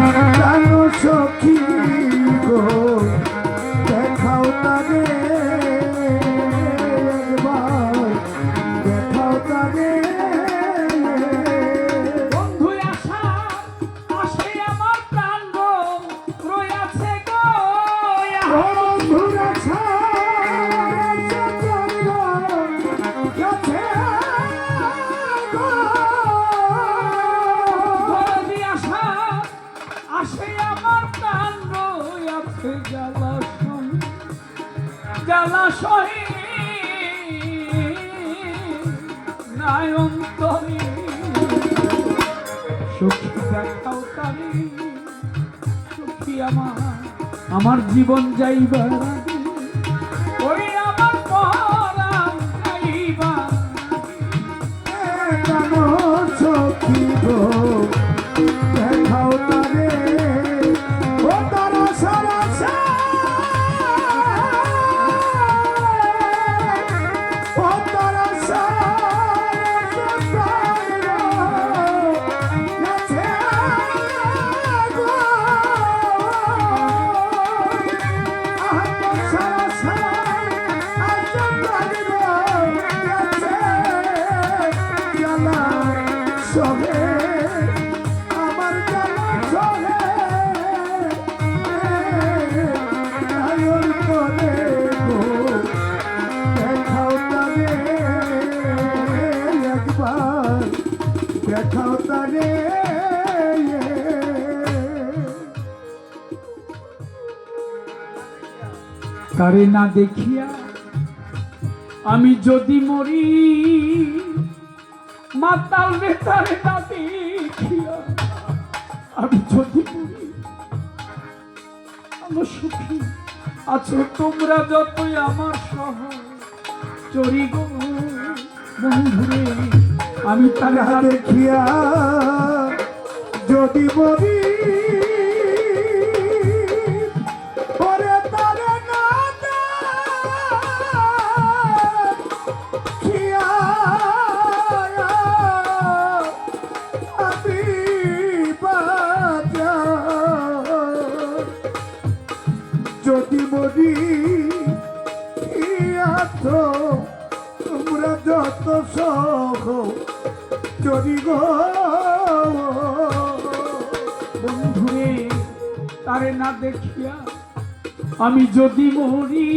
জানো সখী গো দেখাও তারে একবার দেখাও তারে বন্ধু আশা আসে আমার প্রাণ গো রয়াছে গো ও বন্ধুরা ধরবি আশা আসে আমার প্রাণ রয়াছে জলাশয় নাই অন্তরে সখী দেখাও তারে সখী আমার জীবন যাইবার আগে, ওই আমার পরাণ যাইবার আগে। জানো সখী গো দেখাও তারে ও তারা সারা ও তারা সারা সহে আমার জানা সহে আয়র করে গো দেখাও তারে একবার দেখাও তারে তারে না দেখিয়া আমি যদি মরি মাতাল রে তারে না দেখিয়া আমি যদি মরি আমার সুখী আছো তোমরা যতই আমার সহ চরি গো বন্ধুরে আমি তারে না দেখিয়া যদি মরি ওরে তারে না দেখিয়া আমি বাঁচা যদি মরি তো তোমরা যত সহ চরি গো বন্ধুরে তারে না দেখিয়া আমি যদি মরি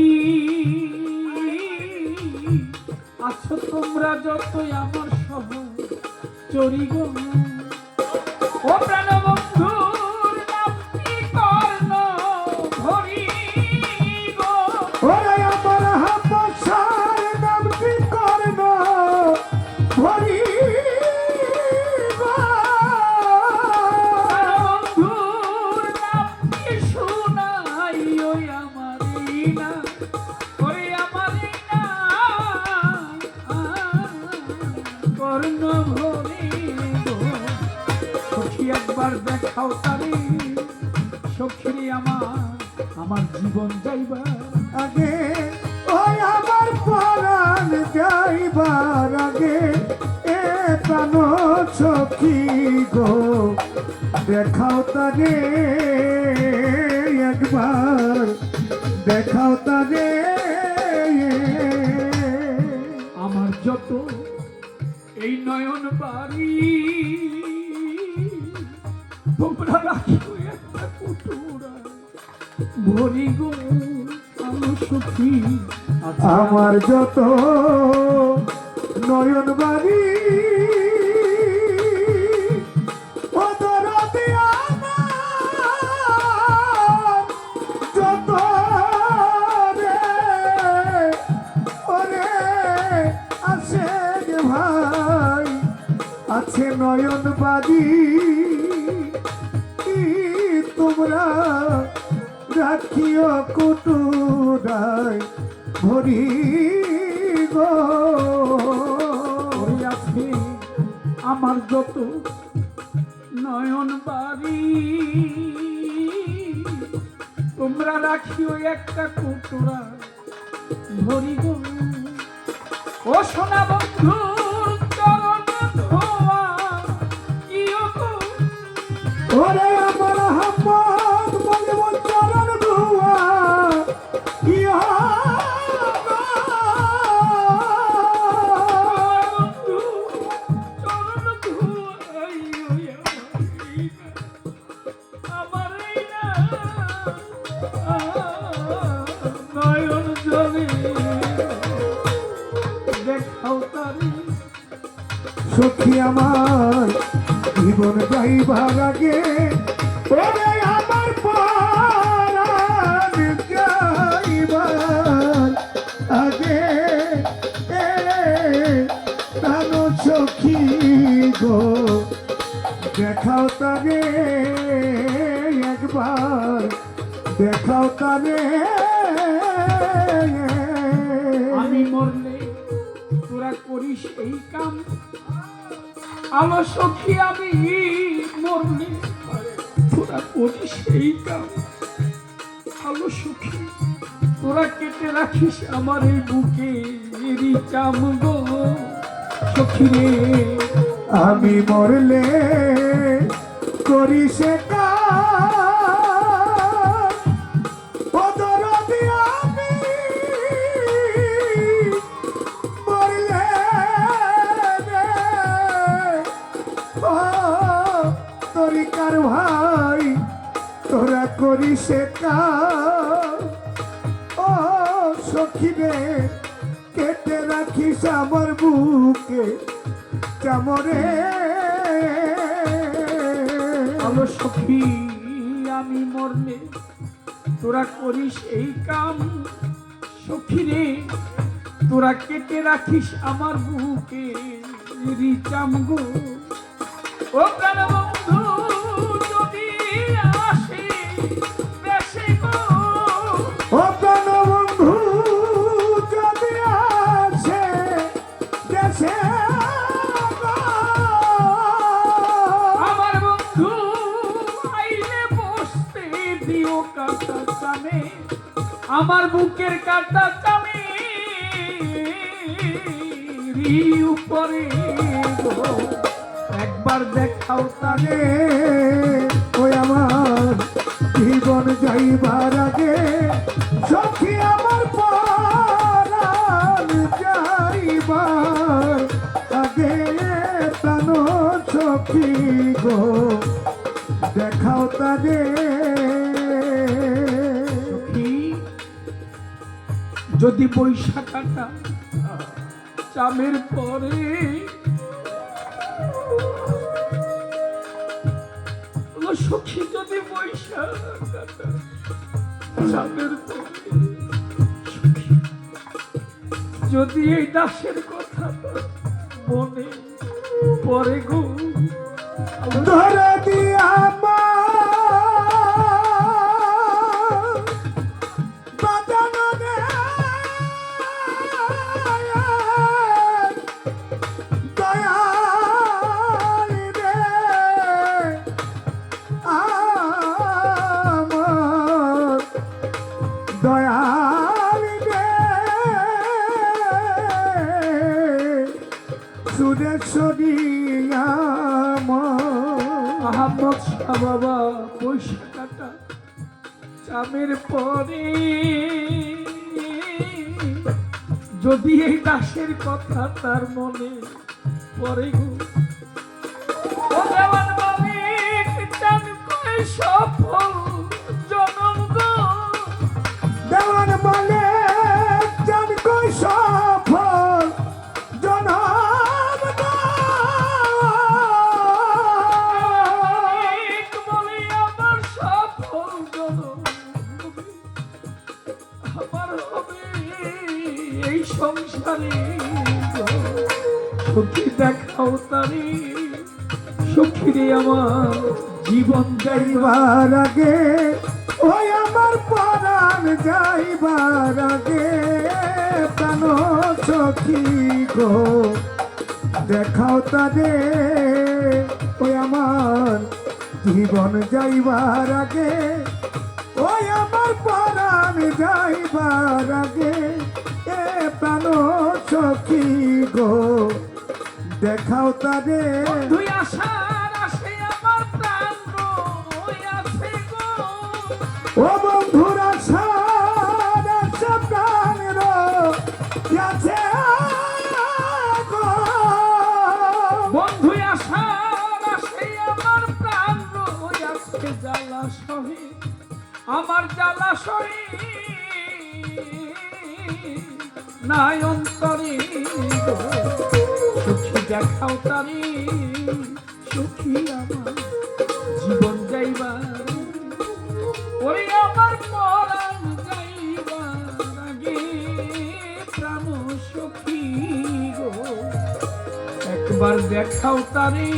আছো তোমরা যতই আমার সহ চরি গো ও প্রাণ বন্ধুর নাম কি কর্ণ ধরি গো ওরে আমার হাপসার নাম কি করব ভরি বন্ধুর নাম কি শুনাই ওই আমার না ওই আমার না কর্ণ ভরি গো সখী একবার দেখাও তারে সখী আমার জীবন যাইবার আগে ওই আমার পরাণ যাইবার আগে এ প্রাণ সখী গো দেখাও তারে একবার দেখাও তারে আমার যত এই নয়ন বাড়ি তোমরা রাখিও একটা কুটুরা ভরি গো আমার সুখী আমার যত নয়ন বাড়ি যত রে ওরে আছে ভাই আছে নয়ন বাড়ি তোমরা রাখিও কুটুরাই ভরি গো আছে আমার যত নয়ন বাড়ি তোমরা রাখিও একটা কুটুরা ভরি গো ও সোনা বন্ধু চরণ ধোয়া কি গো ওরে আমার সখী আমার জীবন যাইবার আগে ওরে আমার পরাণ যাইবার আগে প্রাণ সখী গো দেখাও তারে একবার দেখাও তারে আমি মরলে তোরা করিস এই কাম। আলো সখী আমি মরলে তোরা করিস এই কাম। আলো সখী তোরা কেটে রাখিস আমার এই বুকে এরই চাম গো সখী রে। আমি মরলে করি সে আমি মরলে রে, ও তরিকার ভাই তোরা করি সে ও সখী রে কেটে রাখিস আমার বুকে চামরে। আলো সখী আমি মরলে তোরা করিস এই কাম। সখী রে তোরা কেটে রাখিস আমার বুকে রিচাম গো। ও প্রাণ বন্ধু যদি আসে দেশে গো, ও প্রাণ বন্ধু যদি আসে দেশে গো, আমার বন্ধু আইলে বসতে দিও কাটা চামে, আমার বুকের কাটা চামে উপরে গো। একবার দেখাও তারে ওই আমার জীবন যাইবার আগে সখী আমার পরাণ যাইবার আগে প্রাণ সখী গো দেখাও তারে। সখী যদি বৈশাখাটা চামের পরে সখী যদি বৈশাখাটা চামের পরে সখী যদি এই দাসের কথা মনে পরে গো, ধরে দিয়া দয়াল রে সুরেশ্বরী আহমদ শাহ বাবা বৈশাখাটা চামের পরে যদি এই দাসের কথা তার মনে পরে গো, ও দেওয়ান মালিক চান কই সফল জনম গো। দেওয়ান বলে জান কই সফল জনম গো। মালিক বলে আমার সফল জনম আমার হবে এই সংসারে গো। সখী দেখাও তারে সখী রে আমার জীবন যাইবার যাইবার আগে ওই আমার পরাণ যাইবার আগে প্রাণ সখী গো দেখাও তারে ওই আমার জীবন যাইবার আগে ওই আমার পরাণ যাইবার আগে এ প্রাণ সখী গো দেখাও তারে। দুই আশার আসে আমার প্রাণ রই আছে গো। ও বন্ধুরা সারা প্রাণ আছে গো। বন্ধু আশার আসে আমার প্রাণ রই আছে জ্বালা সহে আমার জ্বালা সহে নাই অন্তরে গো। সখী দেখাও তারে সখী আমার জীবন যাইবার ওরে আমার পরাণ যাইবার আগে প্রাণ সখী গো একবার দেখাও তারে